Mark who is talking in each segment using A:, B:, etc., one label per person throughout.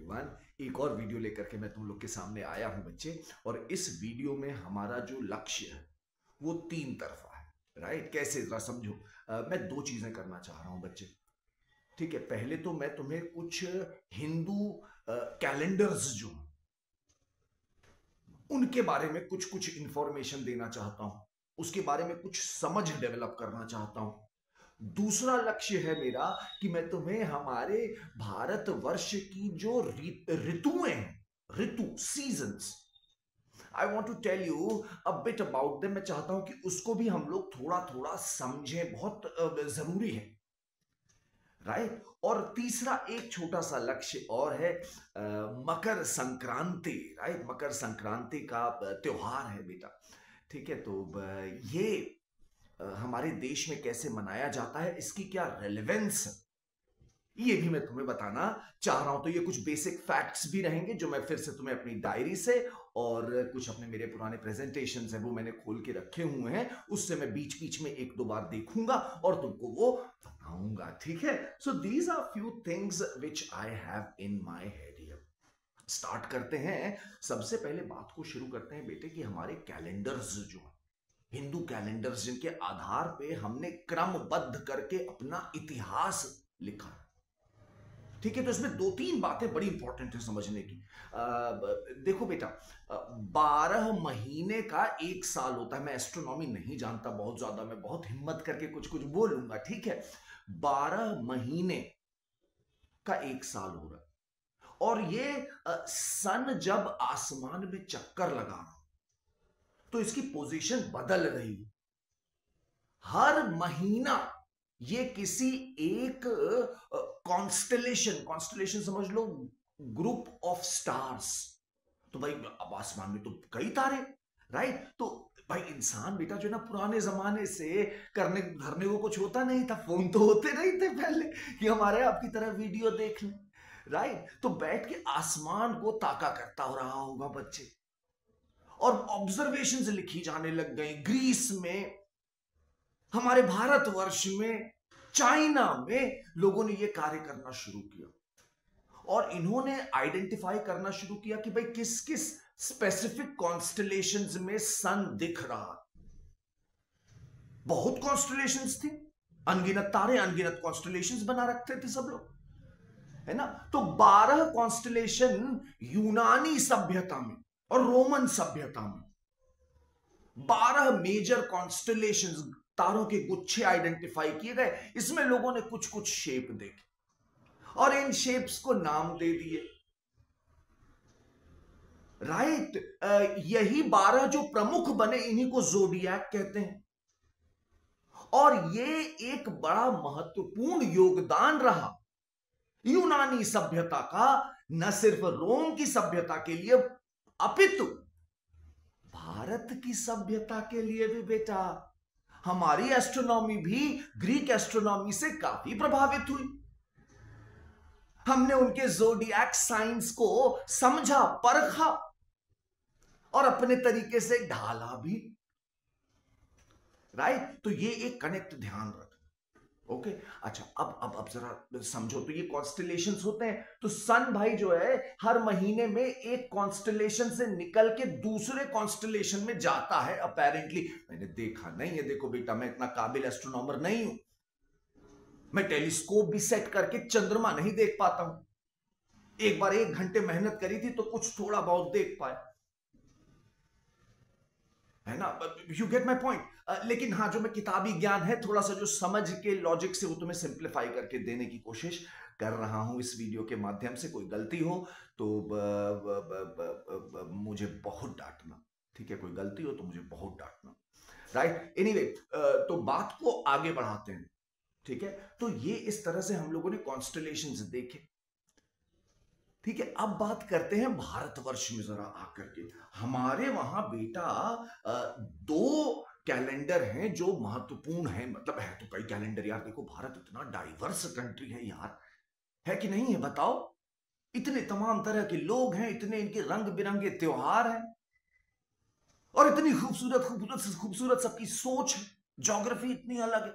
A: Everyone, एक और video लेकर के मैं तुम लोग के सामने आया हूं बच्चे। और इस वीडियो में हमारा जो लक्ष्य है वो तीन तरफा है। राइट? कैसे, जरा समझो। मैं दो चीजें करना चाह रहा हूं बच्चे। ठीक है, पहले तो मैं तुम्हें कुछ हिंदू कैलेंडर्स जो हैं, उनके बारे में कुछ कुछ इंफॉर्मेशन देना चाहता हूं, उसके बारे में कुछ समझ डेवलप करना चाहता हूं। दूसरा लक्ष्य है मेरा कि मैं तुम्हें हमारे भारतवर्ष की जो ऋतुएं हैं, ऋतु, seasons, I want to tell you a bit about them. मैं चाहता हूं कि उसको भी हम लोग थोड़ा थोड़ा समझें, बहुत जरूरी है। राइट? और तीसरा एक छोटा सा लक्ष्य और है, मकर संक्रांति। राइट? मकर संक्रांति का त्योहार है बेटा। ठीक है, तो ये हमारे देश में कैसे मनाया जाता है, इसकी क्या रेलेवेंस है, ये भी मैं तुम्हें बताना चाह रहा हूं। तो ये कुछ बेसिक फैक्ट्स भी रहेंगे जो मैं फिर से तुम्हें अपनी डायरी से और कुछ अपने मेरे पुराने प्रेजेंटेशंस हैं वो मैंने खोल के रखे हुए हैं, उससे मैं बीच बीच में एक दो बार देखूंगा और तुमको वो बताऊंगा। ठीक है? So these are few things which I have in my head. Start करते हैं। सबसे पहले बात को शुरू करते हैं बेटे कि हमारे कैलेंडर्स जो हैं, हिंदू कैलेंडर्स, जिनके आधार पे हमने क्रमबद्ध करके अपना इतिहास लिखा है। ठीक है, तो इसमें दो तीन बातें बड़ी इंपॉर्टेंट है समझने की। देखो बेटा, 12 महीने का एक साल होता है। मैं एस्ट्रोनॉमी नहीं जानता बहुत ज्यादा, मैं बहुत हिम्मत करके कुछ कुछ बोलूंगा। ठीक है, 12 महीने का एक साल हो रहा है। और ये सन जब आसमान में चक्कर लगा रहा तो इसकी पोजीशन बदल रही है। हर महीना ये किसी एक कॉन्स्टलेशन, कॉन्स्टलेशन समझ लो, ग्रुप ऑफ स्टार्स। तो भाई अब आसमान में तो कई तारे। राइट? तो भाई इंसान बेटा जो ना, पुराने जमाने से करने धरने को कुछ होता नहीं था, फोन तो होते नहीं थे पहले कि हमारे आपकी तरह वीडियो देख लें। राइट? तो बैठ के आसमान को ताका करता हो रहा होगा बच्चे, और ऑब्जर्वेशंस लिखी जाने लग गई। ग्रीस में, हमारे भारतवर्ष में, चाइना में लोगों ने यह कार्य करना शुरू किया और इन्होंने आइडेंटिफाई करना शुरू किया कि भाई किस किस स्पेसिफिक कॉन्स्टलेशंस में सन दिख रहा। बहुत कॉन्स्टलेशंस थी, अनगिनत तारे, अनगिनत कॉन्स्टलेशंस बना रखते थे सब लोग, है ना? तो 12 कॉन्स्टलेशन यूनानी सभ्यता में और रोमन सभ्यता में 12 मेजर कॉन्स्टलेशंस, तारों के गुच्छे आइडेंटिफाई किए गए। इसमें लोगों ने कुछ कुछ शेप देखे और इन शेप्स को नाम दे दिए। राइट? यही 12 जो प्रमुख बने, इन्हीं को ज़ोडिएक कहते हैं। और ये एक बड़ा महत्वपूर्ण योगदान रहा यूनानी सभ्यता का, न सिर्फ रोम की सभ्यता के लिए अपितु भारत की सभ्यता के लिए भी बेटा। हमारी एस्ट्रोनॉमी भी ग्रीक एस्ट्रोनॉमी से काफी प्रभावित हुई। हमने उनके ज़ोडिएक साइंस को समझा, परखा और अपने तरीके से ढाला भी। राइट? तो ये एक कनेक्ट ध्यान रख। ओके, अच्छा, अब जरा समझो। तो ये कॉन्स्टलेशंस होते हैं। तो सन भाई जो है हर महीने में एक कॉन्स्टलेशन से निकल के दूसरे कॉन्स्टलेशन में जाता है अपेरेंटली। मैंने देखा नहीं है, देखो बेटा मैं इतना काबिल एस्ट्रोनॉमर नहीं हूं, मैं टेलीस्कोप भी सेट करके चंद्रमा नहीं देख पाता हूं। एक बार 1 घंटे मेहनत करी थी तो कुछ थोड़ा बहुत देख पाया, है ना? You get my point. लेकिन हाँ, जो मैं किताबी ज्ञान है थोड़ा सा जो समझ के लॉजिक से वो तुम्हें सिंप्लीफाई करके देने की कोशिश कर रहा हूं इस वीडियो के माध्यम से। कोई गलती हो तो मुझे बहुत डांटना। ठीक है? कोई गलती हो तो मुझे बहुत डांटना। राइट? एनीवे, तो बात को आगे बढ़ाते हैं। ठीक है? तो ये इस तरह से हम लोगों ने कॉन्स्टलेशंस देखे। ठीक है, अब बात करते हैं भारतवर्ष में जरा आकर के। हमारे वहां बेटा 2 कैलेंडर हैं जो महत्वपूर्ण हैं। मतलब है तो कई कैलेंडर यार, देखो भारत इतना डाइवर्स कंट्री है यार, है कि नहीं है बताओ? इतने तमाम तरह के लोग हैं, इतने इनके रंग बिरंगे त्योहार हैं और इतनी खूबसूरत खूबसूरत खूबसूरत सबकी सोच है, ज्योग्राफी इतनी अलग है।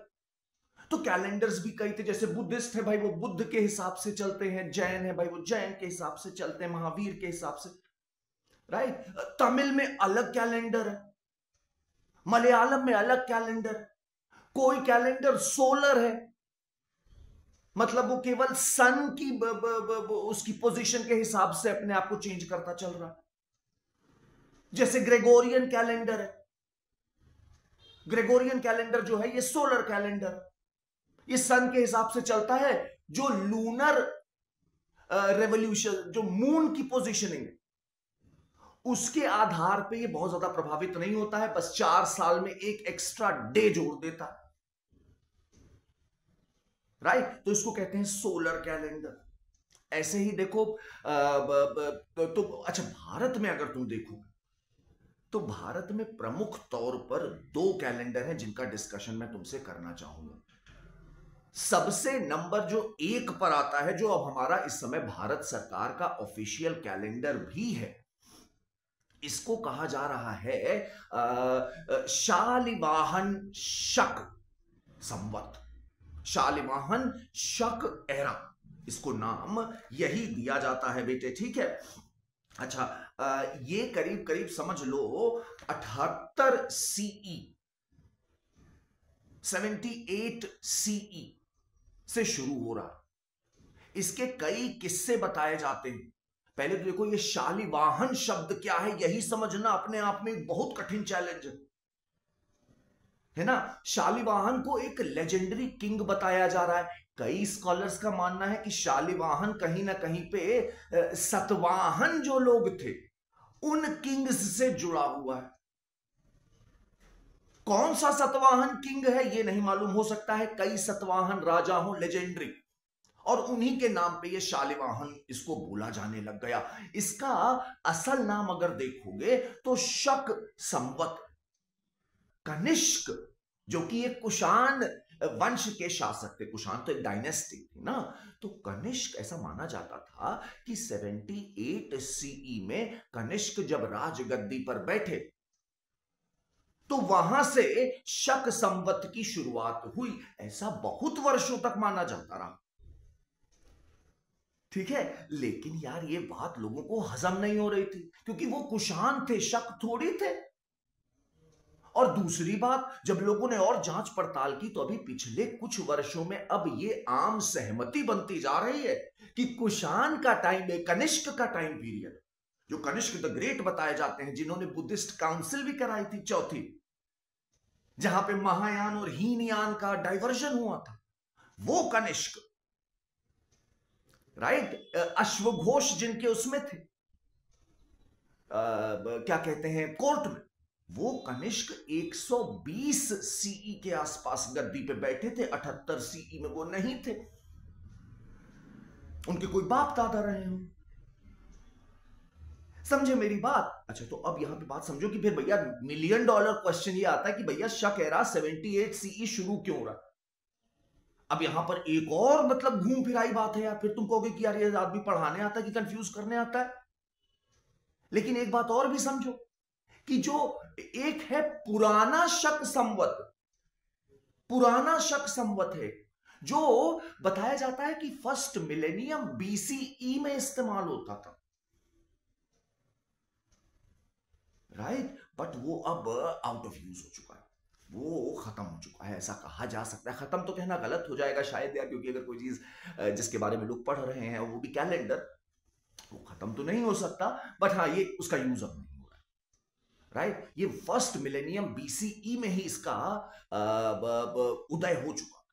A: तो कैलेंडर्स भी कई थे, जैसे बुद्धिस्ट है भाई वो बुद्ध के हिसाब से चलते हैं, जैन है भाई वो जैन के हिसाब से चलते हैं, महावीर के हिसाब से, राइट। तमिल में अलग कैलेंडर है, मलयालम में अलग कैलेंडर, कोई कैलेंडर सोलर है, मतलब वो केवल सन की उसकी पोजीशन के हिसाब से अपने आप को चेंज करता चल रहा है। जैसे ग्रेगोरियन कैलेंडर है, ग्रेगोरियन कैलेंडर जो है ये सोलर कैलेंडर, ये सन के हिसाब से चलता है। जो लूनर रेवोल्यूशन, जो मून की पोजीशनिंग है, उसके आधार पे ये बहुत ज्यादा प्रभावित नहीं होता है, बस 4 साल में एक एक्स्ट्रा डे जोड़ देता है, राइट। तो इसको कहते हैं सोलर कैलेंडर। ऐसे ही देखो तो अच्छा, भारत में अगर तुम देखो तो भारत में प्रमुख तौर पर 2 कैलेंडर हैं जिनका डिस्कशन मैं तुमसे करना चाहूंगा। सबसे नंबर जो 1 पर आता है, जो अब हमारा इस समय भारत सरकार का ऑफिशियल कैलेंडर भी है, इसको कहा जा रहा है शालिवाहन शक संवत, शालिवाहन शक एरा, इसको नाम यही दिया जाता है बेटे, ठीक है। अच्छा, ये करीब करीब समझ लो 78 सीई, 78 सीई से शुरू हो रहा। इसके कई किस्से बताए जाते हैं। पहले तो देखो ये शालिवाहन शब्द क्या है, यही समझना अपने आप में एक बहुत कठिन चैलेंज है ना। शालिवाहन को एक लेजेंडरी किंग बताया जा रहा है। कई स्कॉलर्स का मानना है कि शालिवाहन कहीं ना कहीं पे सतवाहन जो लोग थे उन किंग्स से जुड़ा हुआ है। कौन सा सतवाहन किंग है ये नहीं मालूम, हो सकता है कई सतवाहन राजा हो लेजेंडरी, और उन्हीं के नाम पे ये शालिवाहन इसको बोला जाने लग गया। इसका असल नाम अगर देखोगे तो शक संवत कनिष्क, जो कि एक कुषाण वंश के शासक थे, कुषाण तो एक डायनेस्टी थी ना, तो कनिष्क ऐसा माना जाता था कि 78 सीई में कनिष्क जब राजगद्दी पर बैठे तो वहां से शक संवत की शुरुआत हुई। ऐसा बहुत वर्षों तक माना जाता रहा, ठीक है। लेकिन यार ये बात लोगों को हजम नहीं हो रही थी, क्योंकि वो कुषाण थे, शक थोड़ी थे। और दूसरी बात, जब लोगों ने और जांच पड़ताल की तो अभी पिछले कुछ वर्षों में अब ये आम सहमति बनती जा रही है कि कुषाण का टाइम, कनिष्क का टाइम पीरियड, जो कनिष्क द ग्रेट बताए जाते हैं, जिन्होंने बुद्धिस्ट काउंसिल भी कराई थी चौथी, जहां पे महायान और हीनयान का डाइवर्जन हुआ था, वो कनिष्क, राइट। अश्वघोष जिनके उसमें थे, क्या कहते हैं, कोर्ट में, वो कनिष्क 120 सीई के आसपास गद्दी पे बैठे थे। 78 सीई में वो नहीं थे, उनके कोई बाप दादा रहे हो, समझे मेरी बात। अच्छा, तो अब यहां पे बात समझो कि फिर भैया $1 मिलियन क्वेश्चन ये आता है कि भैया शक एरा 78 सीई शुरू क्यों हो रहा। अब यहां पर एक और मतलब घूम फिराई बात है यार, फिर तुम कहोगे कि यार ये आदमी पढ़ाने आता है कि कंफ्यूज करने आता है। लेकिन एक बात और भी समझो कि जो एक है पुराना शक संवत, पुराना शक संवत है जो बताया जाता है कि 1st मिलेनियम बीसीई में इस्तेमाल होता था, राइट। बट वो अब आउट ऑफ यूज हो चुका है, वो खत्म हो चुका है, ऐसा कहा जा सकता है। खत्म तो कहना गलत हो जाएगा शायद यार, क्योंकि अगर कोई चीज जिसके बारे में लोग पढ़ रहे हैं वो भी कैलेंडर, वो खत्म तो नहीं हो सकता, बट हाँ ये उसका यूज अब नहीं हो रहा है, राइट। ये 1st मिलेनियम बीसीई में ही इसका उदय हो चुका,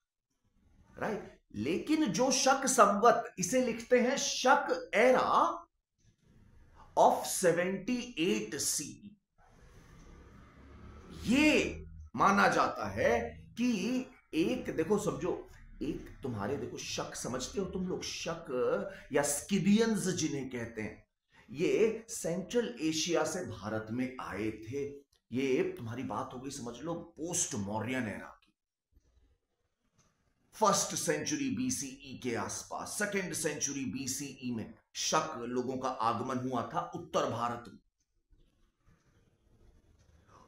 A: राइट। लेकिन जो शक संवत, इसे लिखते हैं शक एरा ऑफ 78 सीई, ये माना जाता है कि एक, देखो समझो, एक तुम्हारे, देखो शक समझते हो तुम लोग, शक या स्किडियंस जिन्हें कहते हैं, ये सेंट्रल एशिया से भारत में आए थे। ये तुम्हारी बात हो गई समझ लो पोस्ट मौर्यन एरा की, 1st सेंचुरी बीसीई के आसपास, 2nd सेंचुरी बीसीई में शक लोगों का आगमन हुआ था उत्तर भारत में,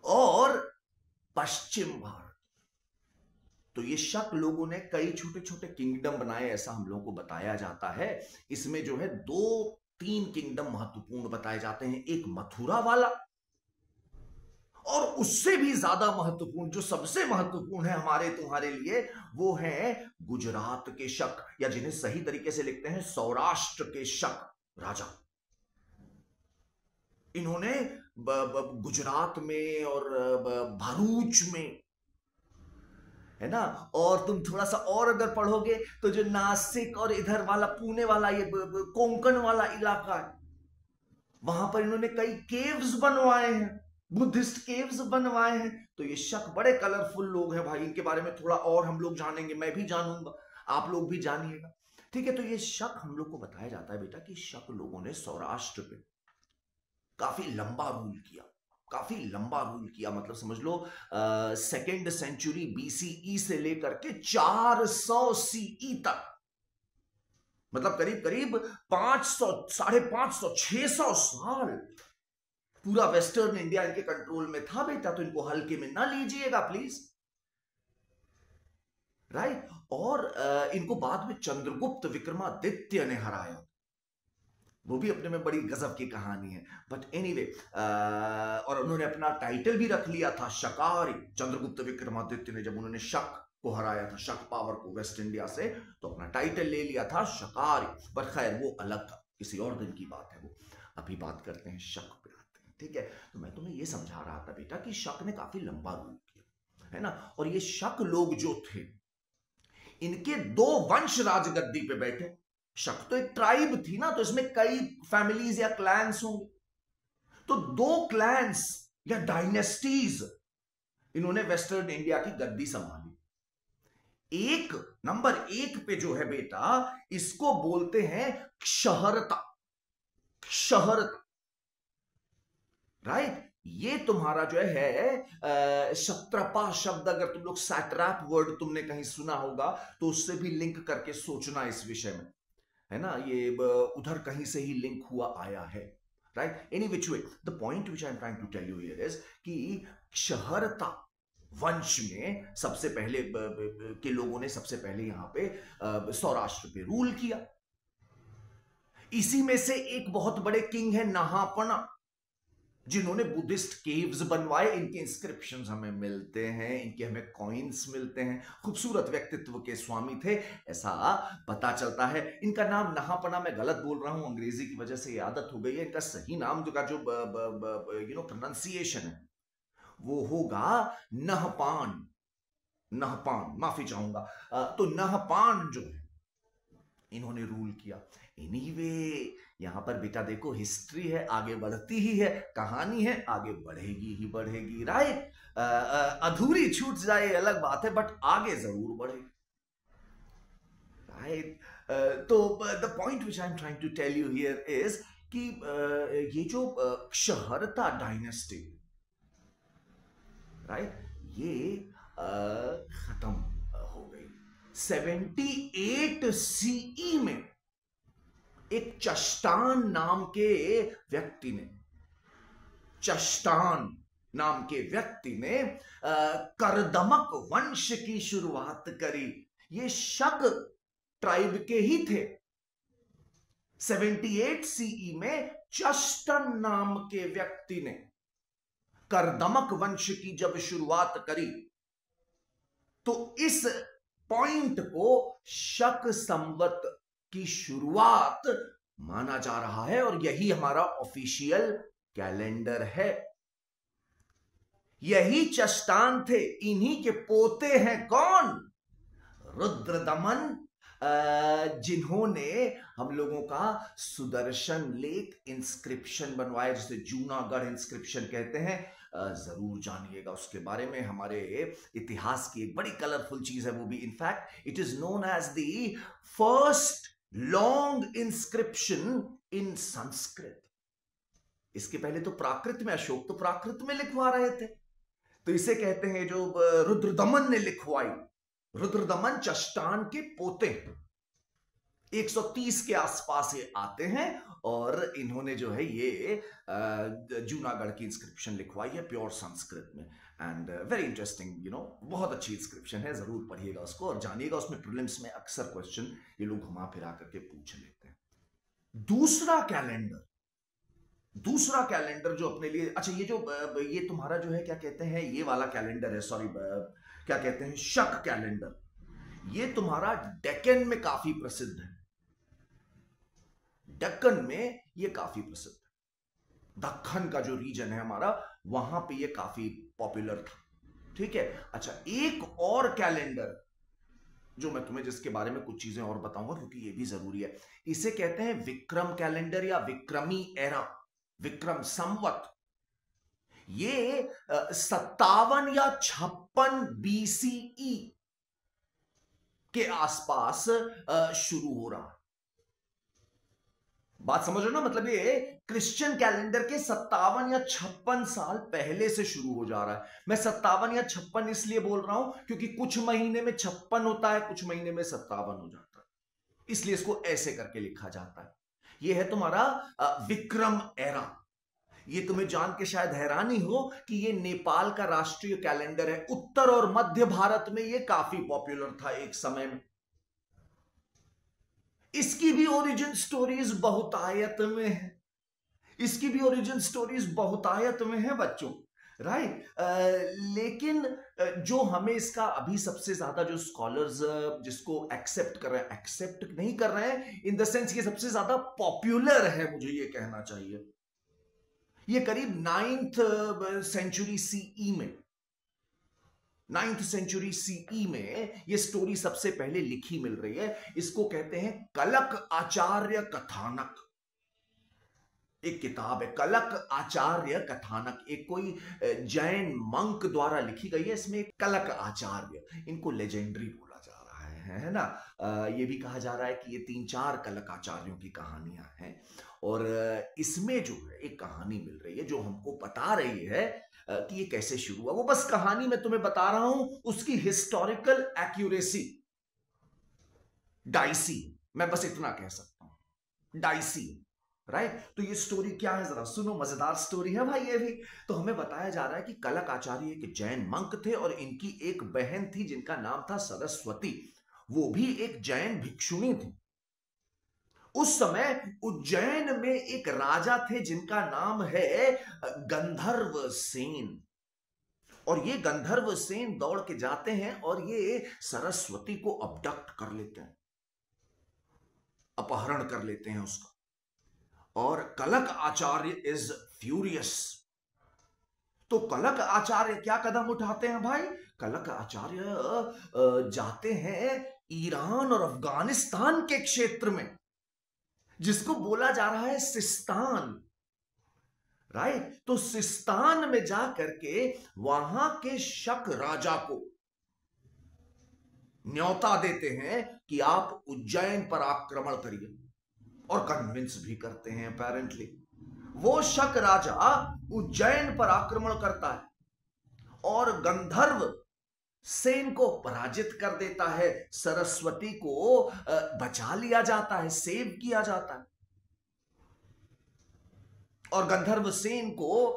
A: और पश्चिम भारत, तो ये शक लोगों ने कई छोटे छोटे किंगडम बनाए, ऐसा हम लोगों को बताया जाता है। इसमें जो है 2-3 किंगडम महत्वपूर्ण बताए जाते हैं। एक मथुरा वाला, और उससे भी ज्यादा महत्वपूर्ण, जो सबसे महत्वपूर्ण है हमारे तुम्हारे लिए, वो है गुजरात के शक, या जिन्हें सही तरीके से लिखते हैं सौराष्ट्र के शक राजा। इन्होंने गुजरात में और भरूच में, है ना, और तुम थोड़ा सा और अगर पढ़ोगे तो जो नासिक और इधर वाला पुणे वाला, ये कोंकण वाला इलाका है, वहां पर इन्होंने कई केव्स बनवाए हैं, बुद्धिस्ट केव्स बनवाए हैं। तो ये शक बड़े कलरफुल लोग हैं भाई, इनके बारे में थोड़ा और हम लोग जानेंगे, मैं भी जानूंगा, आप लोग भी जानिएगा, ठीक है। तो ये शक हम लोग को बताया जाता है बेटा कि शक लोगों ने सौराष्ट्र पे काफी लंबा रूल किया, काफी लंबा रूल किया, मतलब समझ लो 2nd सेंचुरी BCE से लेकर के 400 CE तक, मतलब करीब करीब 500, 550, 600 साल पूरा वेस्टर्न इंडिया इनके कंट्रोल में था बेटा। तो इनको हल्के में ना लीजिएगा प्लीज, राइट। और इनको बाद में चंद्रगुप्त विक्रमादित्य ने हराया, वो भी अपने में बड़ी गजब की कहानी है, बट एनीवे, और उन्होंने अपना टाइटल भी रख लिया था शकारी। चंद्रगुप्त विक्रमादित्य ने जब उन्होंने शक को हराया था, शक पावर को वेस्ट इंडिया से, तो अपना टाइटल ले लिया था शकारी। पर खैर वो अलग था, किसी और दिन की बात है वो। अभी बात करते हैं शक पे आते हैं, ठीक है। तो मैं तुम्हें ये समझा रहा था बेटा कि शक ने काफी लंबा रूल किया, है ना। और ये शक लोग जो थे, इनके 2 वंश राजगद्दी पे बैठे। शक तो एक ट्राइब थी ना, तो इसमें कई फैमिलीज या क्लैंस होंगे, तो 2 क्लैंस या डायनेस्टीज इन्होंने वेस्टर्न इंडिया की गद्दी संभाली। एक नंबर 1 पे जो है बेटा, इसको बोलते हैं क्षहरता, क्षहरता, राइट। ये तुम्हारा जो है क्षत्रपा शब्द, अगर तुम लोग सैट्रैप वर्ड तुमने कहीं सुना होगा तो उससे भी लिंक करके सोचना इस विषय में, है ना। ये उधर कहीं से ही लिंक हुआ आया है, right. Any which way, the point which I am trying to tell you here is कि क्षहरता वंश में सबसे पहले के लोगों ने सबसे पहले यहां पे सौराष्ट्र पे रूल किया। इसी में से एक बहुत बड़े किंग है नहापना, जिन्होंने बुद्धिस्ट केव्स बनवाए। इनके इंस्क्रिप्शंस हमें मिलते हैं, इनके हमें कॉइन्स मिलते हैं। खूबसूरत व्यक्तित्व के स्वामी थे, ऐसा पता चलता है। इनका नाम नहापना, मैं गलत बोल रहा हूं, अंग्रेजी की वजह से ये आदत हो गई है। इनका सही नाम का जो प्रोनाउंसिएशन है वो होगा नहपान, नहपान, माफी चाहूंगा। तो नहपान जो है, इन्होंने रूल किया। एनीवे, यहां पर बेटा देखो हिस्ट्री है, आगे बढ़ती ही है, कहानी है, आगे बढ़ेगी ही बढ़ेगी, राइट। अधूरी छूट जाए अलग बात है, बट आगे जरूर बढ़ेगी, राइट। तो the point which I am trying to tell you here is कि ये जो क्षहरता डायनेस्टी, राइट, ये खत्म हो गई 78 CE में। एक चष्टान नाम के व्यक्ति ने, चष्टान नाम के व्यक्ति ने करदमक वंश की शुरुआत करी। ये शक ट्राइब के ही थे। 78 CE में चष्टन नाम के व्यक्ति ने करदमक वंश की जब शुरुआत करी, तो इस पॉइंट को शक संवत की शुरुआत माना जा रहा है, और यही हमारा ऑफिशियल कैलेंडर है। यही चष्टान थे, इन्हीं के पोते हैं कौन? रुद्रदमन, जिन्होंने हम लोगों का सुदर्शन लेक इंस्क्रिप्शन बनवाया, जिसे जूनागढ़ इंस्क्रिप्शन कहते हैं। जरूर जानिएगा उसके बारे में, हमारे इतिहास की एक बड़ी कलरफुल चीज है वो भी। In fact it is known as the first long inscription in Sanskrit. इसके पहले तो प्राकृत में, अशोक तो प्राकृत में लिखवा रहे थे, तो इसे कहते हैं जो रुद्रदमन ने लिखवाई। रुद्रदमन चष्टान के पोते हैं, 130 के आसपास ये आते हैं और इन्होंने जो है ये जूनागढ़ की इंस्क्रिप्शन लिखवाई है प्योर संस्कृत में। एंड वेरी इंटरेस्टिंग, बहुत अच्छी इंस्क्रिप्शन है, जरूर पढ़िएगा उसको और जानिएगा। उसमें प्रीलिम्स में अक्सर क्वेश्चन ये लोग घुमा फिरा करके पूछ लेते हैं। दूसरा कैलेंडर जो अपने लिए, अच्छा ये तुम्हारा जो है क्या कहते हैं, ये वाला कैलेंडर है, सॉरी क्या कहते हैं, शक कैलेंडर। ये तुम्हारा डेक्कन में काफी प्रसिद्ध है, दक्कन में ये काफी प्रसिद्ध है। दक्कन का जो रीजन है हमारा, वहां पे ये काफी पॉपुलर था। ठीक है, अच्छा एक और कैलेंडर जो मैं तुम्हें जिसके बारे में कुछ चीजें और बताऊंगा क्योंकि ये भी जरूरी है, इसे कहते हैं विक्रम कैलेंडर या विक्रमी एरा, विक्रम संवत। ये 57 या 56 BCE के आसपास शुरू हो रहा है। बात समझ रहे हो ना, मतलब ये क्रिश्चियन कैलेंडर के 57 या 56 साल पहले से शुरू हो जा रहा है। मैं 57 या 56 इसलिए बोल रहा हूं क्योंकि कुछ महीने में 56 होता है, कुछ महीने में 57 हो जाता है, इसलिए इसको ऐसे करके लिखा जाता है। ये है तुम्हारा विक्रम एरा। ये तुम्हें जान के शायद हैरानी हो कि ये नेपाल का राष्ट्रीय कैलेंडर है। उत्तर और मध्य भारत में ये काफी पॉपुलर था एक समय में। इसकी भी ओरिजिन स्टोरीज बहुतायत में है, इसकी भी ओरिजिन स्टोरीज बहुतायत में है बच्चों, राइट। लेकिन जो हमें इसका अभी सबसे ज्यादा जो स्कॉलर्स जिसको एक्सेप्ट कर रहे हैं, एक्सेप्ट नहीं कर रहे हैं इन द सेंस ये सबसे ज्यादा पॉपुलर है, मुझे ये कहना चाहिए। ये करीब 9th सेंचुरी सीई में, 9th सेंचुरी सीई में ये स्टोरी सबसे पहले लिखी मिल रही है। इसको कहते हैं कलक आचार्य कथानक। एक किताब है कलक आचार्य कथानक, एक कोई जैन मंक द्वारा लिखी गई है। इसमें कलक आचार्य, इनको लेजेंडरी बोला जा रहा है ना। ये भी कहा जा रहा है कि ये 3-4 कलक आचार्यों की कहानियां हैं और इसमें जो है एक कहानी मिल रही है जो हमको बता रही है कि ये कैसे शुरू हुआ। वो बस कहानी मैं तुम्हें बता रहा हूं, उसकी हिस्टोरिकल एक्यूरेसी डाइसी, मैं बस इतना कह सकता हूं, डाइसी, राइट। तो ये स्टोरी क्या है जरा सुनो, मजेदार स्टोरी है भाई ये भी। तो हमें बताया जा रहा है कि कलक आचार्य एक जैन मंक थे और इनकी एक बहन थी जिनका नाम था सरस्वती, वो भी एक जैन भिक्षुणी थी। उस समय उज्जैन में एक राजा थे जिनका नाम है गंधर्व सेन, और ये गंधर्व सेन दौड़ के जाते हैं और ये सरस्वती को अबडक्ट कर लेते हैं, अपहरण कर लेते हैं उसका। और कलक आचार्य इज फ्यूरियस। तो कलक आचार्य क्या कदम उठाते हैं भाई? कलक आचार्य जाते हैं ईरान और अफगानिस्तान के क्षेत्र में जिसको बोला जा रहा है सिस्तान, राइट। तो सिस्तान में जाकर के वहां के शक राजा को न्योता देते हैं कि आप उज्जैन पर आक्रमण करिए, और कन्विंस भी करते हैं अपेरेंटली। वो शक राजा उज्जैन पर आक्रमण करता है और गंधर्व सेन को पराजित कर देता है, सरस्वती को बचा लिया जाता है, सेव किया जाता है, और गंधर्व सेन को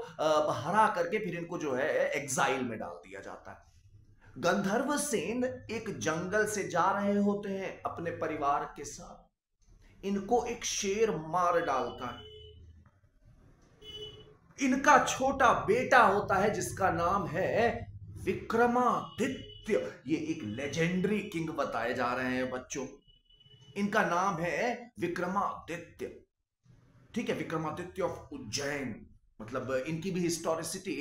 A: हरा करके फिर इनको जो है एग्जाइल में डाल दिया जाता है। गंधर्व सेन एक जंगल से जा रहे होते हैं अपने परिवार के साथ, इनको एक शेर मार डालता है। इनका छोटा बेटा होता है जिसका नाम है विक्रमादित्य। ये एक लेजेंडरी किंग बताए जा रहे हैं बच्चों, इनका नाम है विक्रमादित्य, ठीक है, विक्रमादित्य ऑफ उज्जैन। मतलब इनकी भी हिस्टोरिसिटी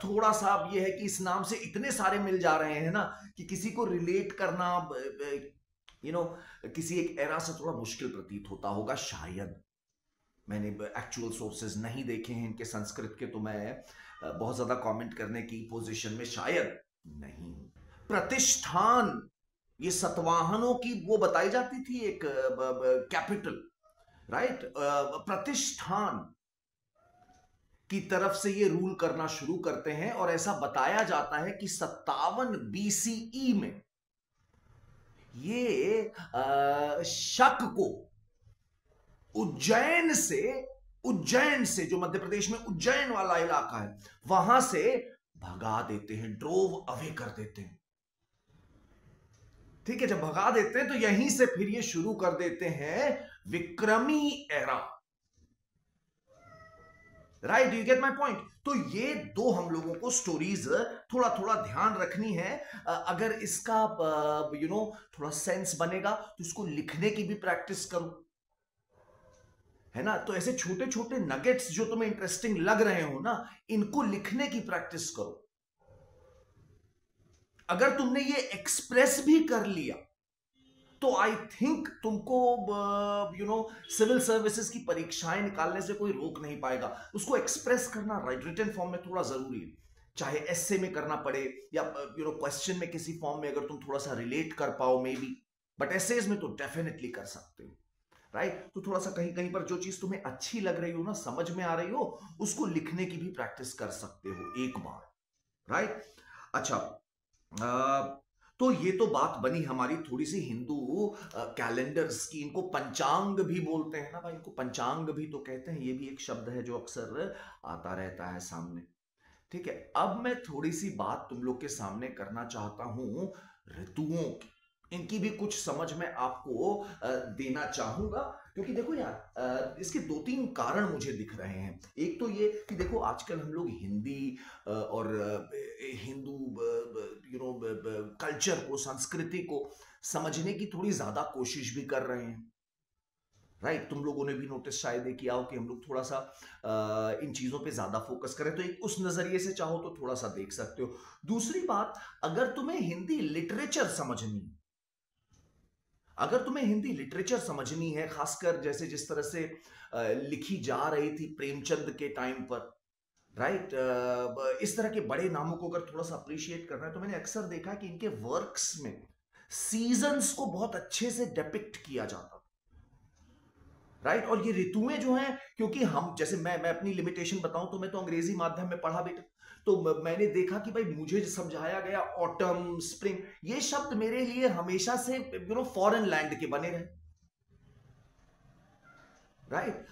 A: थोड़ा सा अब ये है कि इस नाम से इतने सारे मिल जा रहे हैं ना कि किसी को रिलेट करना किसी एक एरा से थोड़ा मुश्किल प्रतीत होता होगा शायद। मैंने एक्चुअल सोर्सेज नहीं देखे हैं इनके संस्कृत के, तो मैं बहुत ज्यादा कमेंट करने की पोजीशन में शायद नहीं। प्रतिष्ठान, ये सतवाहनों की वो बताई जाती थी एक कैपिटल, राइट। प्रतिष्ठान की तरफ से ये रूल करना शुरू करते हैं और ऐसा बताया जाता है कि 57 BCE में ये शक को उज्जैन से जो मध्य प्रदेश में उज्जैन वाला इलाका है वहां से भगा देते हैं, ड्रोव अवे कर देते हैं। ठीक है, जब भगा देते हैं तो यहीं से फिर ये शुरू कर देते हैं विक्रमी era. Right, you get my point. तो ये दो हम लोगों को स्टोरीज थोड़ा थोड़ा ध्यान रखनी है। अगर इसका थोड़ा सेंस बनेगा तो इसको लिखने की भी प्रैक्टिस करो, है ना। तो ऐसे छोटे छोटे नगेट्स जो तुम्हें इंटरेस्टिंग लग रहे हो ना, इनको लिखने की प्रैक्टिस करो। अगर तुमने ये एक्सप्रेस भी कर लिया तो आई थिंक तुमको सिविल सर्विसेज की परीक्षाएं निकालने से कोई रोक नहीं पाएगा। उसको एक्सप्रेस करना रिटन फॉर्म में थोड़ा जरूरी है, चाहे एस्से में करना पड़े या क्वेश्चन में किसी फॉर्म में अगर तुम थोड़ा सा रिलेट कर पाओ मे बी, बट एसेज में तो डेफिनेटली कर सकते हो। राइट, तो थोड़ा सा कहीं कहीं पर जो चीज तुम्हें अच्छी लग रही हो ना, समझ में आ रही हो, उसको लिखने की भी प्रैक्टिस कर सकते हो एक बार। राइट, अच्छा, तो ये तो बात बनी हमारी थोड़ी सी हिंदू कैलेंडर्स की। इनको पंचांग भी बोलते हैं ना भाई, इनको पंचांग भी तो कहते हैं। ये भी एक शब्द है जो अक्सर आता रहता है सामने। ठीक है, अब मैं थोड़ी सी बात तुम लोग के सामने करना चाहता हूं ऋतुओं की। इनकी भी कुछ समझ में आपको देना चाहूंगा, क्योंकि देखो यार, इसके दो तीन कारण मुझे दिख रहे हैं। एक तो ये कि देखो आजकल हम लोग हिंदी और हिंदू कल्चर को, संस्कृति को समझने की थोड़ी ज्यादा कोशिश भी कर रहे हैं। राइट, तुम लोगों ने भी नोटिस शायद ये किया हो कि हम लोग थोड़ा सा इन चीजों पे ज्यादा फोकस करें, तो एक उस नजरिए से चाहो तो थोड़ा सा देख सकते हो। दूसरी बात, अगर तुम्हें हिंदी लिटरेचर समझनी है, खासकर जैसे जिस तरह से लिखी जा रही थी प्रेमचंद के टाइम पर, राइट, इस तरह के बड़े नामों को अगर थोड़ा सा अप्रिशिएट करना है, तो मैंने अक्सर देखा कि इनके वर्क्स में सीजन्स को बहुत अच्छे से डिपिक्ट किया जाता। राइट, और ये ऋतुएं जो हैं, क्योंकि हम जैसे मैं अपनी लिमिटेशन बताऊं तो मैं तो अंग्रेजी माध्यम में पढ़ा बेटा, तो मैंने देखा कि भाई मुझे समझाया गया ऑटम, स्प्रिंग, ये शब्द मेरे लिए हमेशा से फॉरेन लैंड के बने रहे। राइट,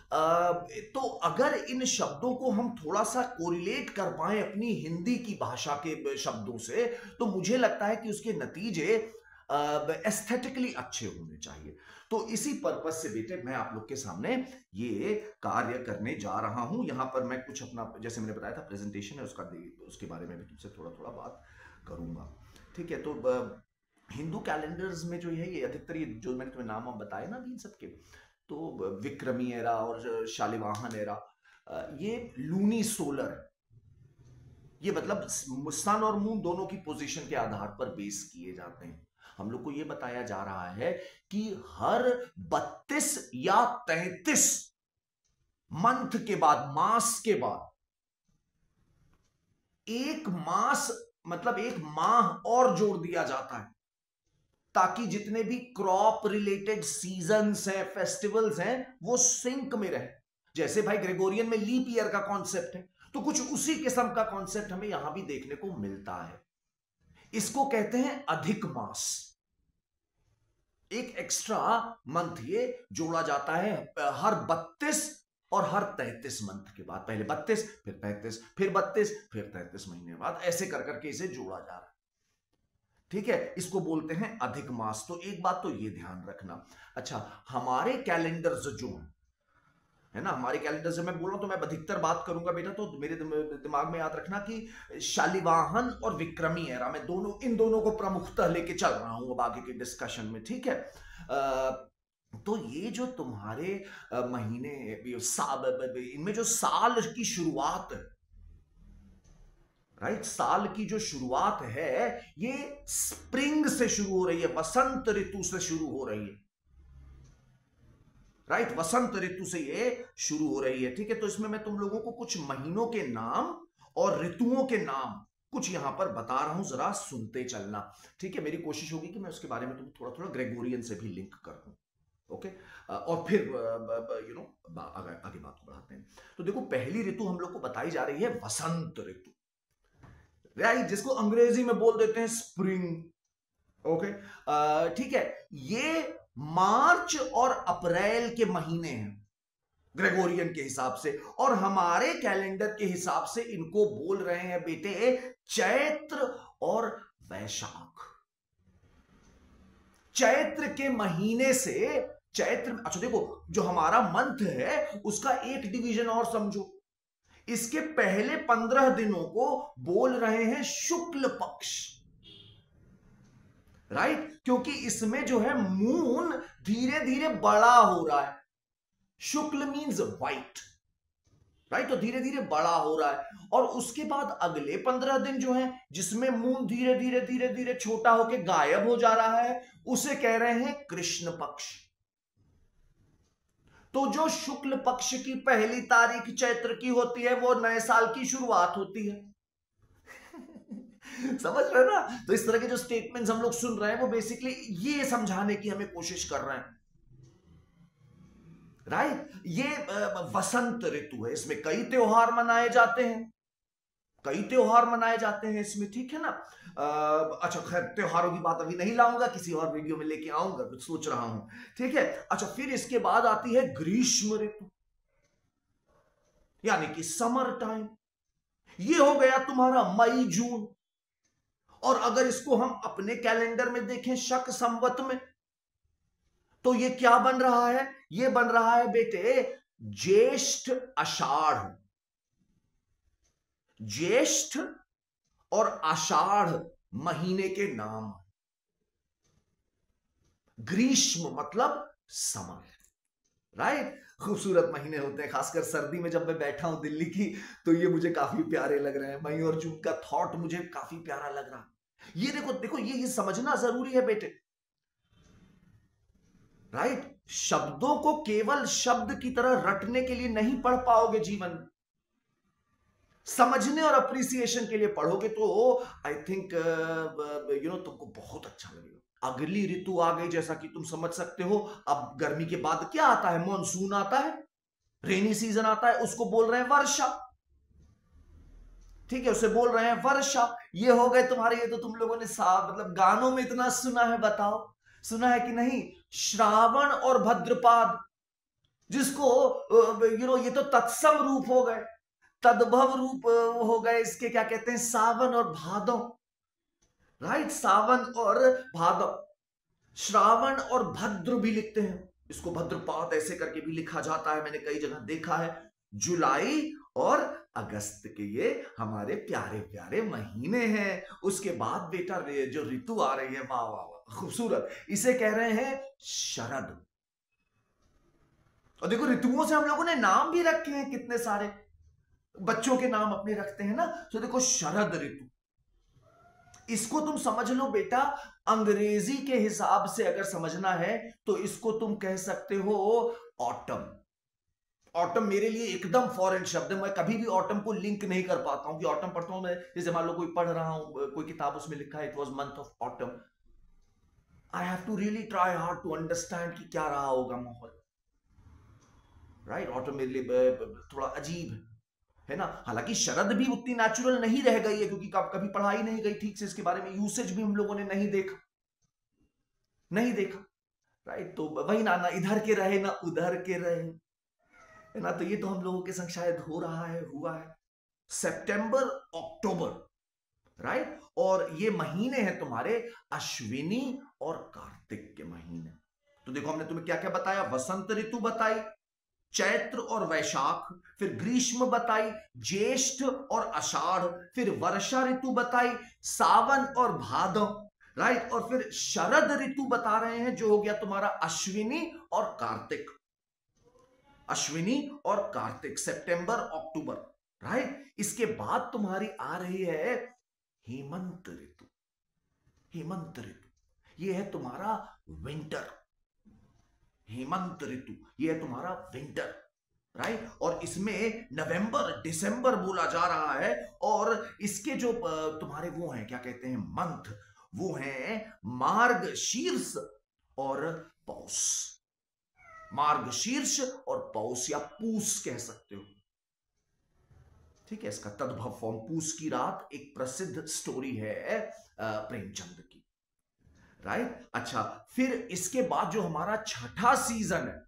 A: तो अगर इन शब्दों को हम थोड़ा सा कोरिलेट कर पाए अपनी हिंदी की भाषा के शब्दों से, तो मुझे लगता है कि उसके नतीजे एस्थेटिकली अच्छे होने चाहिए। तो इसी पर्पज से बेटे मैं आप लोग के सामने ये कार्य करने जा रहा हूं। यहां पर मैं कुछ अपना, जैसे मैंने बताया था, प्रेजेंटेशन है उसके बारे में भी तुमसे थोड़ा थोड़ा बात करूंगा। ठीक है, तो हिंदू कैलेंडर्स में जो है ये अधिकतर, ये जो मैंने तुम्हें नाम बताए ना इन सबके, तो विक्रमी एरा और शालिवाहन एरा, ये लूनी सोलर, ये मतलब सन और मून दोनों की पोजीशन के आधार पर बेस किए जाते हैं। हम लोग को ये बताया जा रहा है कि हर 32 या 33 मंथ के बाद, मास के बाद, एक मास मतलब एक माह और जोड़ दिया जाता है, ताकि जितने भी क्रॉप रिलेटेड सीजन्स हैं, फेस्टिवल्स हैं, वो सिंक में रहे। जैसे भाई ग्रेगोरियन में लीप ईयर का कॉन्सेप्ट है, तो कुछ उसी किस्म का कॉन्सेप्ट हमें यहां भी देखने को मिलता है। इसको कहते हैं अधिक मास। एक एक्स्ट्रा मंथ ये जोड़ा जाता है हर 32 और हर 33 मंथ के बाद। पहले 32, फिर 35, फिर 32, फिर 33 महीने बाद, ऐसे कर करके इसे जोड़ा जा रहा है। ठीक है, इसको बोलते हैं अधिक मास। तो एक बात तो ये ध्यान रखना। अच्छा, हमारे कैलेंडर्स जो है ना, हमारे कैलेंडर से मैं बोल रहा हूं तो मैं अधिकतर बात करूंगा बेटा, तो मेरे दिमाग में याद रखना कि शालिवाहन और विक्रमी एरा, मैं इन दोनों को प्रमुखतः लेके चल रहा हूं अब आगे के डिस्कशन में। ठीक है, तो ये जो तुम्हारे महीने, इनमें जो साल की शुरुआत है, राइट, साल की जो शुरुआत है ये स्प्रिंग से शुरू हो रही है, वसंत ऋतु से शुरू हो रही है। राइट, वसंत ऋतु से ये शुरू हो रही है। ठीक है, तो इसमें मैं तुम लोगों को कुछ महीनों के नाम और ऋतुओं के नाम कुछ यहां पर बता रहा हूं, जरा सुनते चलना। ठीक है, मेरी कोशिश होगी कि मैं उसके बारे में तुम थोड़ा थोड़ा ग्रेगोरियन से भी लिंक कर दूं। ओके, और फिर आगे बात को बढ़ाते हैं। तो देखो, पहली ऋतु हम लोग को बताई जा रही है वसंत ऋतु, राइट, जिसको अंग्रेजी में बोल देते हैं स्प्रिंग। ओके, ठीक है। ये मार्च और अप्रैल के महीने हैं ग्रेगोरियन के हिसाब से, और हमारे कैलेंडर के हिसाब से इनको बोल रहे हैं बेटे चैत्र और वैशाख। चैत्र के महीने से, चैत्र, अच्छा देखो, जो हमारा मंथ है उसका एक डिवीजन और समझो, इसके पहले 15 दिनों को बोल रहे हैं शुक्ल पक्ष, राइट? क्योंकि इसमें जो है मून धीरे धीरे बड़ा हो रहा है। शुक्ल मीन्स व्हाइट, राइट? तो धीरे धीरे बड़ा हो रहा है, और उसके बाद अगले 15 दिन जो है जिसमें मून धीरे धीरे धीरे धीरे छोटा होकर गायब हो जा रहा है, उसे कह रहे हैं कृष्ण पक्ष। तो जो शुक्ल पक्ष की पहली तारीख चैत्र की होती है वो नए साल की शुरुआत होती है। समझ रहे ना? तो इस तरह के जो स्टेटमेंट्स हम लोग सुन रहे हैं वो बेसिकली ये समझाने की हमें कोशिश कर रहे हैं, राइट? ये वसंत ऋतु है, इसमें कई त्योहार मनाए जाते हैं, कई त्योहार मनाए जाते हैं इसमें, ठीक है ना? अच्छा खैर, त्योहारों की बात अभी नहीं लाऊंगा, किसी और वीडियो में लेके आऊंगा, कुछ सोच रहा हूं, ठीक है? अच्छा, फिर इसके बाद आती है ग्रीष्म ऋतु, यानी कि समर टाइम। ये हो गया तुम्हारा मई जून, और अगर इसको हम अपने कैलेंडर में देखें शक संवत में, तो ये क्या बन रहा है? ये बन रहा है बेटे ज्येष्ठ आषाढ़। ज्येष्ठ और आषाढ़ महीने के नाम। ग्रीष्म मतलब समर, राइट? खूबसूरत महीने होते हैं, खासकर सर्दी में। जब मैं बैठा हूं दिल्ली की, तो ये मुझे काफी प्यारे लग रहे हैं। मई और जून का थॉट मुझे काफी प्यारा लग रहा है। ये देखो देखो, ये समझना जरूरी है बेटे, राइट? शब्दों को केवल शब्द की तरह रटने के लिए नहीं पढ़ पाओगे जीवन में, समझने और अप्रिसिएशन के लिए पढ़ोगे तो आई थिंक तुमको बहुत अच्छा लगेगा। अगली ऋतु आ गई, जैसा कि तुम समझ सकते हो। अब गर्मी के बाद क्या आता है? मॉनसून आता है, रेनी सीजन आता है, उसको बोल रहे हैं वर्षा, ठीक है? उसे बोल रहे हैं वर्षा। ये हो गए तुम्हारे, ये तो तुम लोगों ने मतलब गानों में इतना सुना है, बताओ सुना है कि नहीं? श्रावण और भद्रपाद, जिसको ये तो तत्सम रूप हो गए, तद्भव रूप हो गए इसके, क्या कहते हैं, सावन और भादव, राइट? सावन और भादव। श्रावण और भद्र भी लिखते हैं इसको, भद्रपाद ऐसे करके भी लिखा जाता है, मैंने कई जगह देखा है। जुलाई और अगस्त के ये हमारे प्यारे प्यारे महीने हैं। उसके बाद बेटा जो ऋतु आ रही है, वाह वाह वाह, खूबसूरत, इसे कह रहे हैं शरद। और देखो, ऋतुओं से हम लोगों ने नाम भी रखे हैं, कितने सारे बच्चों के नाम अपने रखते हैं ना। तो देखो, शरद ऋतु, इसको तुम समझ लो बेटा, अंग्रेजी के हिसाब से अगर समझना है तो इसको तुम कह सकते हो ऑटम। ऑटम मेरे लिए एकदम फॉरेन शब्द है, मैं कभी भी ऑटम को लिंक नहीं कर पाता हूं कि ऑटम पढ़ता हूं मैं, जैसे मान लो कोई पढ़ रहा हूं, कोई किताब, उसमें लिखा है it was month of autumn, I have to really try hard to understand कि क्या रहा होगा माहौल, राइट? ऑटम मेरे लिए थोड़ा अजीब है ना। हालांकि शरद भी उतनी नेचुरल नहीं रह गई है, क्योंकि कभी पढ़ाई नहीं गई ठीक से इसके बारे में, यूसेज भी हम लोगों ने नहीं देखा, राइट? तो वही ना, ना इधर के रहे ना उधर के रहे, है ना। तो ये तो हम लोगों के संग शायद हो रहा है, हुआ है। सितंबर, अक्टूबर, राइट? और ये महीने हैं तुम्हारे अश्विनी और कार्तिक के महीने। तो देखो, हमने तुम्हें क्या क्या बताया? वसंत ऋतु बताई, चैत्र और वैशाख, फिर ग्रीष्म बताई, ज्येष्ठ और आषाढ़, फिर वर्षा ऋतु बताई, सावन और भादव, राइट? और फिर शरद ऋतु बता रहे हैं, जो हो गया तुम्हारा अश्विनी और कार्तिक। अश्विनी और कार्तिक, सितंबर अक्टूबर, राइट? इसके बाद तुम्हारी आ रही है हेमंत ऋतु। हेमंत ऋतु ये है तुम्हारा विंटर। हेमंत ऋतु ये है तुम्हारा विंटर, राइट? और इसमें नवंबर दिसंबर बोला जा रहा है, और इसके जो तुम्हारे वो हैं, क्या कहते हैं, मंथ, वो हैं मार्गशीर्ष और पौष। मार्गशीर्ष और पौष, या पूस कह सकते हो, ठीक है? इसका तद्भव फॉर्म पूस की रात, एक प्रसिद्ध स्टोरी है प्रेमचंद की। राइट। अच्छा, फिर इसके बाद जो हमारा छठा सीजन है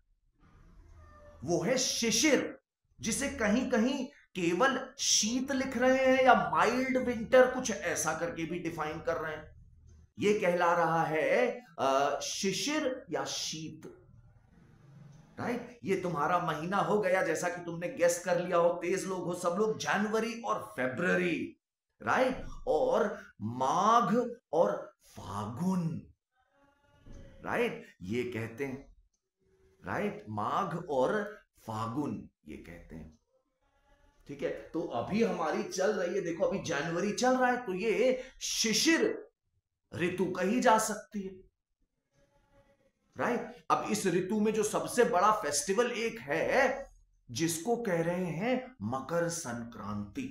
A: वो है शिशिर, जिसे कहीं कहीं केवल शीत लिख रहे हैं या माइल्ड विंटर कुछ ऐसा करके भी डिफाइन कर रहे हैं। ये कहला रहा है शिशिर या शीत, राइट। ये तुम्हारा महीना हो गया, जैसा कि तुमने गेस कर लिया हो, तेज लोग हो सब लोग, जनवरी और फरवरी, राइट। और माघ और फागुन, राइट, ये कहते हैं, राइट, माघ और फागुन ये कहते हैं। ठीक है, तो अभी हमारी चल रही है, देखो अभी जनवरी चल रहा है, तो ये शिशिर ऋतु कही जा सकती है, राइट। अब इस ऋतु में जो सबसे बड़ा फेस्टिवल एक है जिसको कह रहे हैं मकर संक्रांति,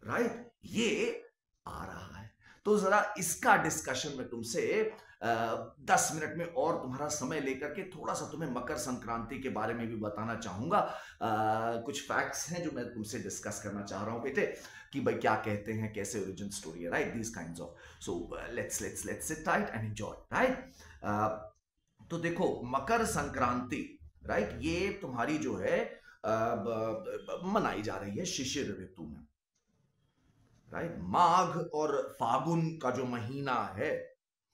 A: राइट, ये आ रहा है। तो जरा इसका डिस्कशन में तुमसे 10 मिनट में और तुम्हारा समय लेकर के थोड़ा सा तुम्हें मकर संक्रांति के बारे में भी बताना चाहूंगा। कुछ फैक्ट्स हैं जो मैं तुमसे डिस्कस करना चाह रहा हूं बेटे, कि भाई क्या कहते हैं, कैसे ओरिजिन स्टोरी है, right, these kinds of. So let's sit tight and enjoy, right. तो देखो मकर संक्रांति, राइट, ये तुम्हारी जो है मनाई जा रही है शिशिर ऋतु में, राइट। माघ और फागुन का जो महीना है,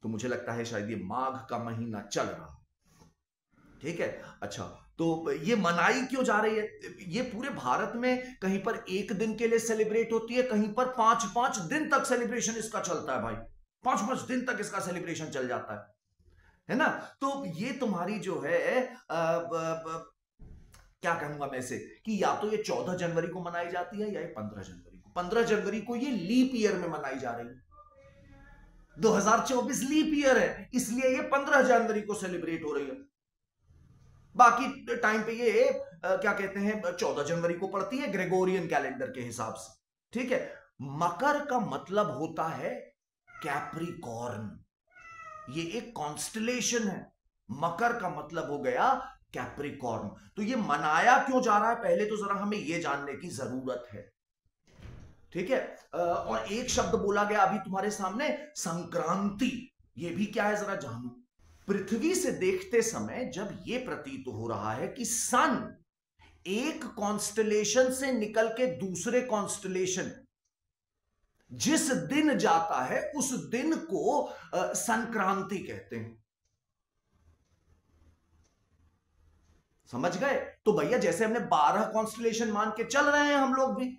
A: तो मुझे लगता है शायद ये माघ का महीना चल रहा, ठीक है। अच्छा, तो ये मनाई क्यों जा रही है? ये पूरे भारत में कहीं पर एक दिन के लिए सेलिब्रेट होती है, कहीं पर 5-5 दिन तक सेलिब्रेशन इसका चलता है भाई, 5-5 दिन तक इसका सेलिब्रेशन चल जाता है ना। तो ये तुम्हारी जो है क्या कहूंगा मैं इसे, कि या तो ये 14 जनवरी को मनाई जाती है या ये 15 जनवरी को। 15 जनवरी को ये लीप ईयर में मनाई जा रही है, 2024 लीप ईयर है, इसलिए ये 15 जनवरी को सेलिब्रेट हो रही है। बाकी टाइम पे ये क्या कहते हैं 14 जनवरी को पड़ती है ग्रेगोरियन कैलेंडर के हिसाब से, ठीक है। मकर का मतलब होता है कैप्रिकॉर्न, ये एक कॉन्स्टलेशन है, मकर का मतलब हो गया कैप्रिकॉर्न। तो ये मनाया क्यों जा रहा है, पहले तो जरा हमें ये जानने की जरूरत है, ठीक है। और एक शब्द बोला गया अभी तुम्हारे सामने, संक्रांति, ये भी क्या है जरा जानो। पृथ्वी से देखते समय जब ये प्रतीत हो रहा है कि सन एक कॉन्स्टलेशन से निकल के दूसरे कॉन्स्टलेशन जिस दिन जाता है उस दिन को संक्रांति कहते हैं, समझ गए। तो भैया जैसे हमने 12 कॉन्स्टलेशन मान के चल रहे हैं, हम लोग भी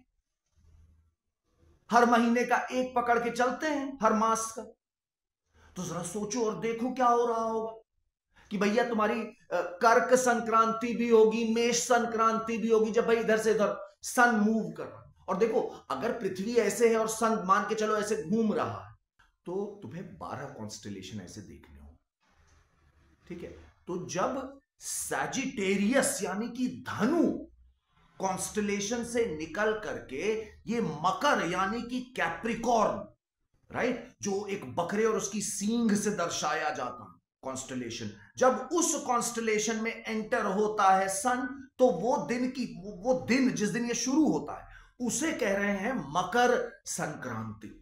A: हर महीने का एक पकड़ के चलते हैं, हर मास का। तो जरा सोचो और देखो क्या हो रहा होगा कि भैया तुम्हारी कर्क संक्रांति भी होगी, मेष संक्रांति भी होगी, जब भाई इधर से इधर सन मूव कर रहा है। और देखो अगर पृथ्वी ऐसे है और सन मान के चलो ऐसे घूम रहा है, तो तुम्हें 12 कॉन्स्टलेशन ऐसे देखने हो, ठीक है। तो जब सैजिटेरियस यानी कि धनु कॉन्स्टलेशन से निकल करके ये मकर यानी कि कैप्रिकॉर्न, राइट, जो एक बकरे और उसकी सींग से दर्शाया जाता है कॉन्स्टलेशन, जब उस कॉन्स्टलेशन में एंटर होता है सन, तो वो दिन जिस दिन ये शुरू होता है उसे कह रहे हैं मकर संक्रांति।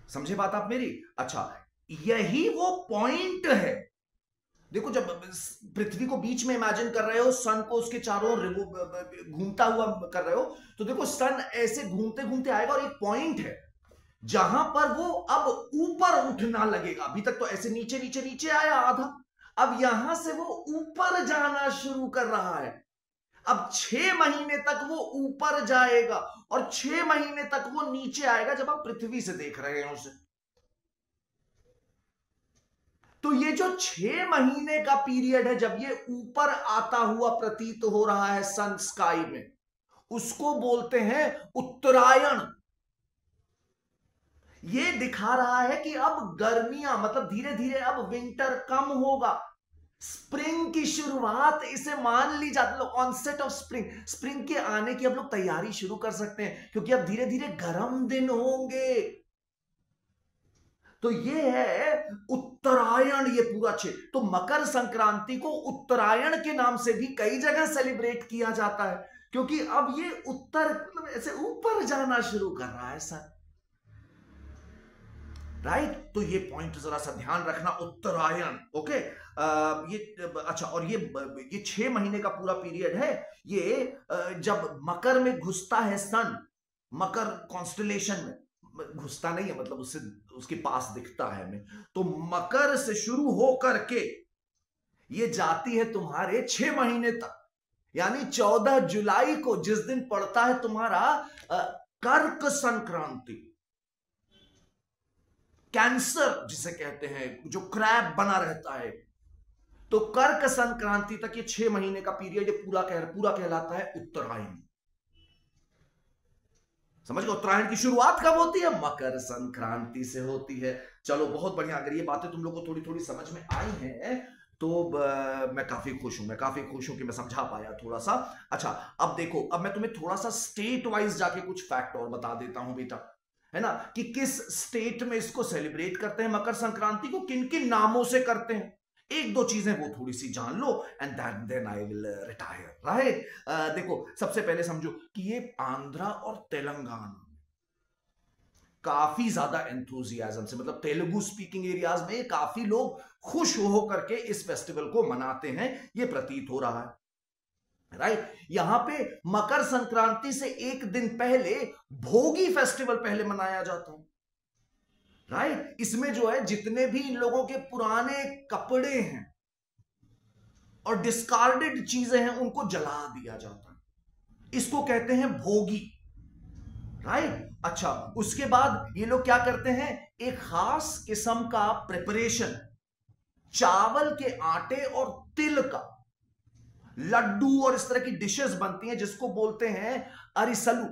A: समझे बात आप मेरी? अच्छा, यही वो पॉइंट है। देखो जब पृथ्वी को बीच में इमेजिन कर रहे हो, सन को उसके चारों घूमता हुआ कर रहे हो, तो देखो सन ऐसे घूमते घूमते आएगा और एक पॉइंट है जहां पर वो अब ऊपर उठना लगेगा। अभी तक तो ऐसे नीचे नीचे नीचे आया आधा, अब यहां से वो ऊपर जाना शुरू कर रहा है। अब 6 महीने तक वो ऊपर जाएगा और 6 महीने तक वो नीचे आएगा जब आप पृथ्वी से देख रहे हैं उसे। तो ये जो 6 महीने का पीरियड है जब ये ऊपर आता हुआ प्रतीत हो रहा है सन स्काई में, उसको बोलते हैं उत्तरायण। ये दिखा रहा है कि अब गर्मियां, मतलब धीरे धीरे अब विंटर कम होगा, स्प्रिंग की शुरुआत इसे मान ली जाती है, ऑनसेट ऑफ स्प्रिंग, स्प्रिंग के आने की अब लोग तैयारी शुरू कर सकते हैं क्योंकि अब धीरे धीरे गर्म दिन होंगे। तो ये है उत्तरायण, ये पूरा क्षेत्र। तो मकर संक्रांति को उत्तरायण के नाम से भी कई जगह सेलिब्रेट किया जाता है। क्योंकि अब ये उत्तर मतलब ऐसे ऊपर जाना शुरू कर रहा है सर, राइट। तो ये पॉइंट जरा सा ध्यान रखना, उत्तरायण, ओके। ये अच्छा, और ये 6 महीने का पूरा पीरियड है। ये जब मकर में घुसता है सन, मकर कॉन्स्टलेशन में घुसता नहीं है, मतलब उससे उसके पास दिखता है हमें, तो मकर से शुरू हो करके ये जाती है तुम्हारे 6 महीने तक, यानी 14 जुलाई को जिस दिन पड़ता है तुम्हारा कर्क संक्रांति, कैंसर जिसे कहते हैं, जो क्रैब बना रहता है, तो कर्क संक्रांति तक ये 6 महीने का पीरियड पूरा कहलाता है उत्तरायण। समझ गए? उत्तरायण की शुरुआत कब होती है? मकर संक्रांति से होती है। चलो बहुत बढ़िया, अगर ये बातें तुम लोग को थोड़ी थोड़ी समझ में आई हैं तो मैं काफी खुश हूं कि मैं समझा पाया थोड़ा सा। अच्छा, अब देखो, अब मैं तुम्हें थोड़ा सा स्टेट वाइज जाके कुछ फैक्ट और बता देता हूं बेटा, है ना, कि किस स्टेट में इसको सेलिब्रेट करते हैं मकर संक्रांति को, किन किन नामों से करते हैं। एक दो चीजें वो थोड़ी सी जान लो and then I will retire, right. देखो, सबसे पहले समझो कि ये आंध्रा और तेलंगाना काफी ज्यादा एंथुजियाज्म से, मतलब तेलुगु स्पीकिंग एरियाज में काफी लोग खुश हो करके इस फेस्टिवल को मनाते हैं, ये प्रतीत हो रहा है, राइट। यहां पे मकर संक्रांति से एक दिन पहले भोगी फेस्टिवल पहले मनाया जाता है, राइट। इसमें जो है जितने भी इन लोगों के पुराने कपड़े हैं और डिस्कार्डेड चीजें हैं उनको जला दिया जाता है, इसको कहते हैं भोगी, राइट। अच्छा, उसके बाद ये लोग क्या करते हैं, एक खास किस्म का प्रिपरेशन, चावल के आटे और तिल का लड्डू और इस तरह की डिशेस बनती हैं जिसको बोलते हैं अरिसलू।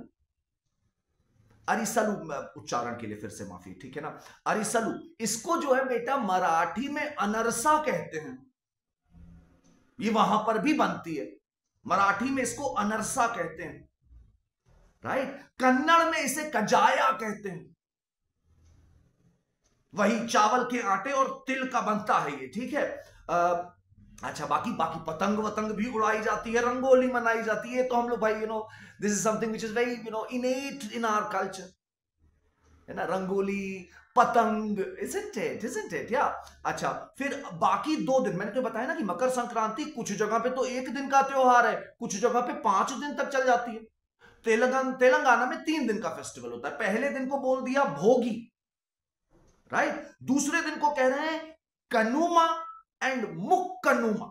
A: अरिसलू, उच्चारण के लिए फिर से माफी, ठीक है ना, अरिसलू। इसको जो है बेटा मराठी में अनरसा कहते हैं, ये वहां पर भी बनती है, मराठी में इसको अनरसा कहते हैं, राइट। कन्नड़ में इसे कजाया कहते हैं, वही चावल के आटे और तिल का बनता है ये, ठीक है। अच्छा, बाकी पतंग वतंग भी उड़ाई जाती है, रंगोली मनाई जाती है, तो हम लोग भाई this is something which is very innate in our culture, है ना, रंगोली, पतंग, isn't it? या अच्छा, फिर बाकी 2 दिन, मैंने तो बताया ना कि मकर संक्रांति कुछ जगह पे तो 1 दिन का त्योहार है, कुछ जगह पे 5 दिन तक चल जाती है। तेलंगाना में 3 दिन का फेस्टिवल होता है। पहले दिन को बोल दिया भोगी, राइट। दूसरे दिन को कह रहे हैं कनुमा एंड मुक्कनुमा,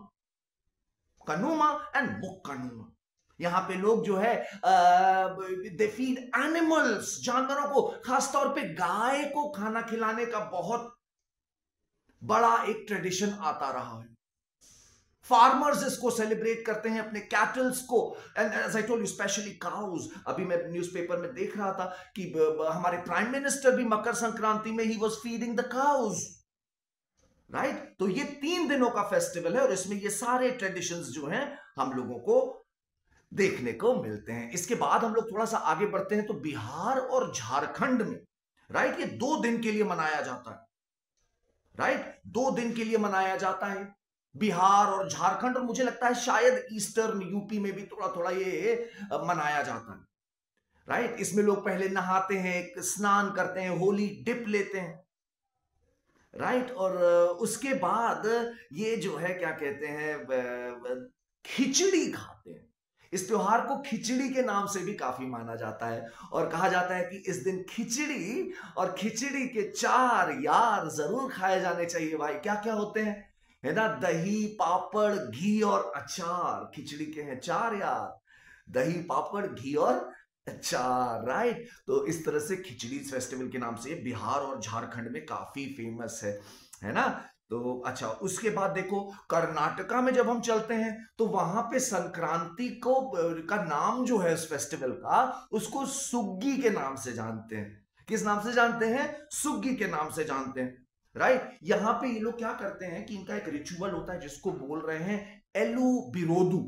A: कनुमा एंड मुक्कनुमा। यहां पे लोग जो है दे फीड एनिमल्स, जानवरों को, खासतौर पे गाय को खाना खिलाने का बहुत बड़ा एक ट्रेडिशन आता रहा है। फार्मर्स इसको सेलिब्रेट करते हैं, अपने कैटल्स को, and as I told you specially cows. अभी मैं न्यूज़पेपर में देख रहा था कि हमारे प्राइम मिनिस्टर भी मकर संक्रांति में ही was feeding the cows, right. तो ये 3 दिनों का फेस्टिवल है और इसमें ये सारे ट्रेडिशंस जो हैं हम लोगों को देखने को मिलते हैं। इसके बाद हम लोग थोड़ा सा आगे बढ़ते हैं तो बिहार और झारखंड में, राइट, ये 2 दिन के लिए मनाया जाता है, राइट, 2 दिन के लिए मनाया जाता है बिहार और झारखंड, और मुझे लगता है शायद ईस्टर्न यूपी में भी थोड़ा थोड़ा ये मनाया जाता है, राइट। इसमें लोग पहले नहाते हैं, स्नान करते हैं, होली डिप लेते हैं, राइट। और उसके बाद ये जो है क्या कहते हैं, खिचड़ी खाते हैं। इस त्योहार को खिचड़ी के नाम से भी काफी माना जाता है और कहा जाता है कि इस दिन खिचड़ी और खिचड़ी के 4 यार जरूर खाए जाने चाहिए। भाई क्या क्या होते हैं, है ना, दही, पापड़, घी और अचार। खिचड़ी के हैं 4 यार, दही, पापड़, घी और अचार, राइट। तो इस तरह से खिचड़ी फेस्टिवल के नाम से बिहार और झारखंड में काफी फेमस है ना। तो अच्छा, उसके बाद देखो कर्नाटका में जब हम चलते हैं तो वहां पे संक्रांति को का नाम जो है इस फेस्टिवल का, उसको सुग्गी के नाम से जानते हैं। किस नाम से जानते हैं? सुग्गी के नाम से जानते हैं, राइट। यहां पे ये लोग क्या करते हैं कि इनका एक रिचुअल होता है जिसको बोल रहे हैं एलू बिरोदू।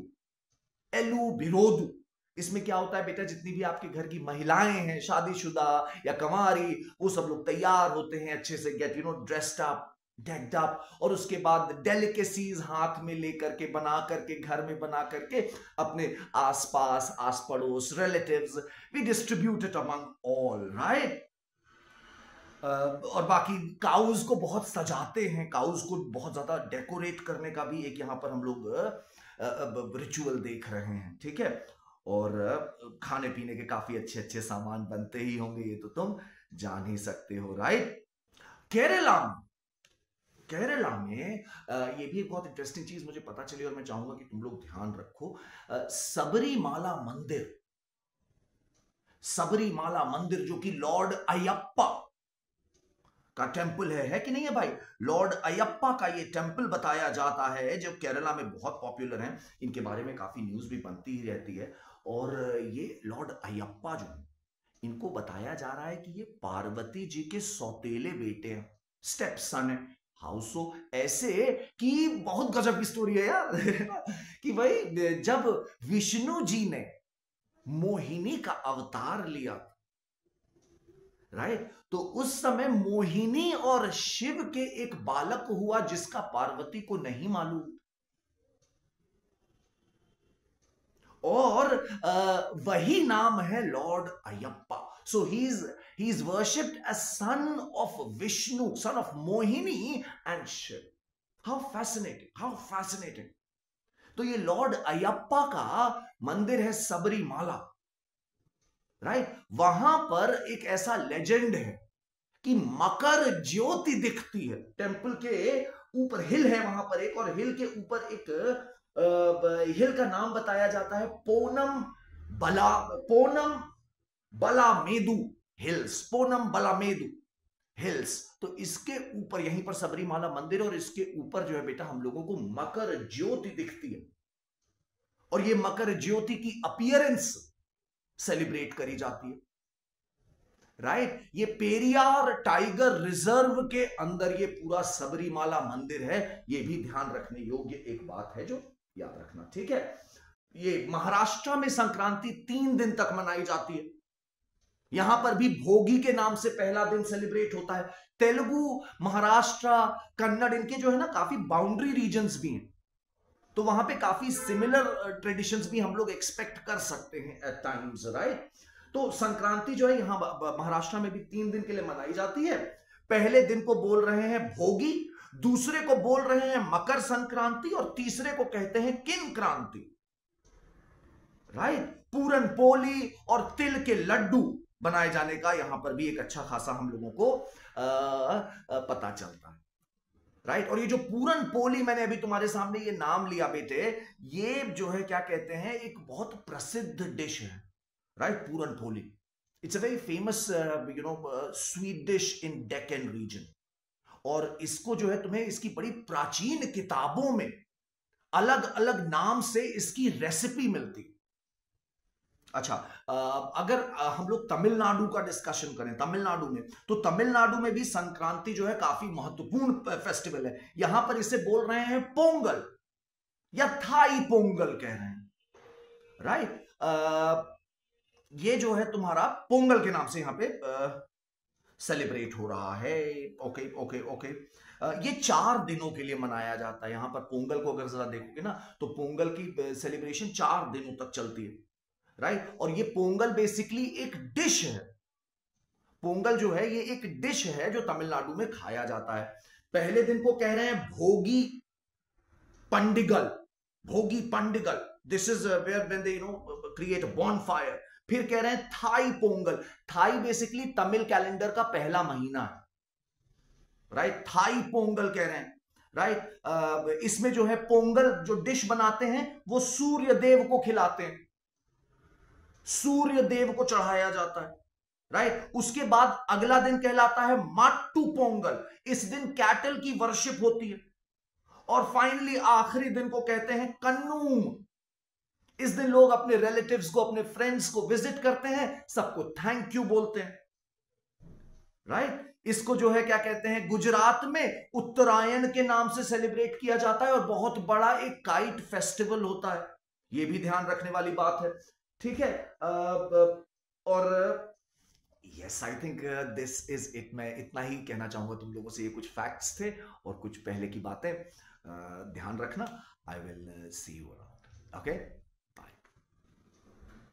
A: एलू बिरोदू, इसमें क्या होता है बेटा, जितनी भी आपके घर की महिलाएं हैं, शादीशुदा या कंवारी, वो सब लोग तैयार होते हैं अच्छे से, get dressed up, decked up, और उसके बाद डेलिकेसीज हाथ में लेकर के, बना करके, घर में बना करके अपने आसपास, आस पड़ोस, relatives, we distribute it among all, right. और बाकी काउज को बहुत सजाते हैं, काउज को बहुत ज्यादा डेकोरेट करने का भी एक यहां पर हम लोग रिचुअल देख रहे हैं, ठीक है। और खाने पीने के काफी अच्छे अच्छे सामान बनते ही होंगे, ये तो तुम जान ही सकते हो, राइट। केरला में, केरला में ये भी एक बहुत इंटरेस्टिंग चीज मुझे पता चली और मैं चाहूंगा कि तुम लोग ध्यान रखो। सबरीमाला मंदिर, सबरीमाला मंदिर जो कि लॉर्ड अयप्पा का टेंपल है कि नहीं है भाई? लॉर्ड अयप्पा का ये टेंपल बताया जाता है, जो केरला में बहुत पॉपुलर है, इनके बारे में काफी न्यूज भी बनती ही रहती है। और ये लॉर्ड अयप्पा जो है, इनको बताया जा रहा है कि ये पार्वती जी के सौतेले बेटे हैं, स्टेप सन है। How so? ऐसे कि बहुत गजब की स्टोरी है यार कि भाई जब विष्णु जी ने मोहिनी का अवतार लिया, राइट, तो उस समय मोहिनी और शिव के एक बालक हुआ जिसका पार्वती को नहीं मालूम। और वही नाम है lord Ayyappa. So he is worshipped as son of Vishnu, son of Mohini and Shiva. How fascinating, how fascinating. तो ये लॉर्ड अयप्पा का मंदिर है सबरीमाला, राइट। वहां पर एक ऐसा लेजेंड है कि मकर ज्योति दिखती है टेंपल के ऊपर। हिल है वहां पर एक, और हिल के ऊपर एक हिल का नाम बताया जाता है पोनम बलामेदु हिल्स, पोनम बलामेदु हिल्स। तो इसके ऊपर, यहीं पर सबरीमाला मंदिर, और इसके ऊपर जो है बेटा हम लोगों को मकर ज्योति दिखती है, और ये मकर ज्योति की अपीयरेंस सेलिब्रेट करी जाती है, राइट। ये पेरियार टाइगर रिजर्व के अंदर ये पूरा सबरीमाला मंदिर है, ये भी ध्यान रखने योग्य एक बात है जो याद रखना, ठीक है। ये महाराष्ट्र में संक्रांति 3 दिन तक मनाई जाती है। यहां पर भी भोगी के नाम से पहला दिन सेलिब्रेट होता है। तेलुगु, महाराष्ट्र, कन्नड़, इनके जो है ना काफी बाउंड्री रीजन्स भी हैं, तो वहां पे काफी सिमिलर ट्रेडिशंस भी हम लोग एक्सपेक्ट कर सकते हैं एट टाइम्स, राइट। तो संक्रांति जो है यहाँ महाराष्ट्र में भी 3 दिन के लिए मनाई जाती है। पहले दिन को बोल रहे हैं भोगी, दूसरे को बोल रहे हैं मकर संक्रांति, और तीसरे को कहते हैं किन क्रांति, राइट। पूरन पोली और तिल के लड्डू बनाए जाने का यहां पर भी एक अच्छा खासा हम लोगों को पता चलता है, राइट। और ये जो पूरन पोली, मैंने अभी तुम्हारे सामने ये नाम लिया बेटे, ये जो है क्या कहते हैं, एक बहुत प्रसिद्ध डिश है, right, puran poli. It's a very famous sweet dish in Deccan region, और इसको जो है तुम्हें इसकी बड़ी प्राचीन किताबों में अलग अलग नाम से इसकी रेसिपी मिलती। अच्छा, अगर हम लोग तमिलनाडु का डिस्कशन करें, तमिलनाडु में, तो तमिलनाडु में भी संक्रांति जो है काफी महत्वपूर्ण फेस्टिवल है। यहां पर इसे बोल रहे हैं पोंगल, या थाई पोंगल कह रहे हैं, राइट। ये जो है तुम्हारा पोंगल के नाम से यहां पे सेलिब्रेट हो रहा है। Okay okay okay. ये 4 दिनों के लिए मनाया जाता है। यहां पर पोंगल को अगर जरा देखोगे ना, तो पोंगल की सेलिब्रेशन 4 दिनों तक चलती है, राइट। और ये पोंगल बेसिकली एक डिश है। पोंगल जो है ये एक डिश है जो तमिलनाडु में खाया जाता है। पहले दिन को कह रहे हैं Bhogi Pandigal, Bhogi Pandigal, this is where when they create a bonfire. फिर कह रहे हैं थाई पोंगल, थाई बेसिकली तमिल कैलेंडर का पहला महीना है, राइट। थाई पोंगल कह रहे हैं, राइट। इसमें जो है पोंगल जो डिश बनाते हैं वो सूर्य देव को खिलाते हैं, सूर्य देव को चढ़ाया जाता है, राइट। उसके बाद अगला दिन कहलाता है माट्टू पोंगल, इस दिन कैटल की वर्शिप होती है। और फाइनली आखिरी दिन को कहते हैं कन्नूम, इस दिन लोग अपने रिलेटिव्स को, अपने फ्रेंड्स को विजिट करते हैं, सबको थैंक यू बोलते हैं, राइट। इसको जो है क्या कहते हैं, गुजरात में उत्तरायण के नाम से सेलिब्रेट किया जाता है, और बहुत बड़ा एक काइट फेस्टिवल होता है, यह भी ध्यान रखने वाली बात है, ठीक है। और yes, I think this is it. मैं इतना ही कहना चाहूंगा तुम लोगों से। ये कुछ फैक्ट्स थे और कुछ पहले की बातें। ध्यान रखना। I will see you around. Okay.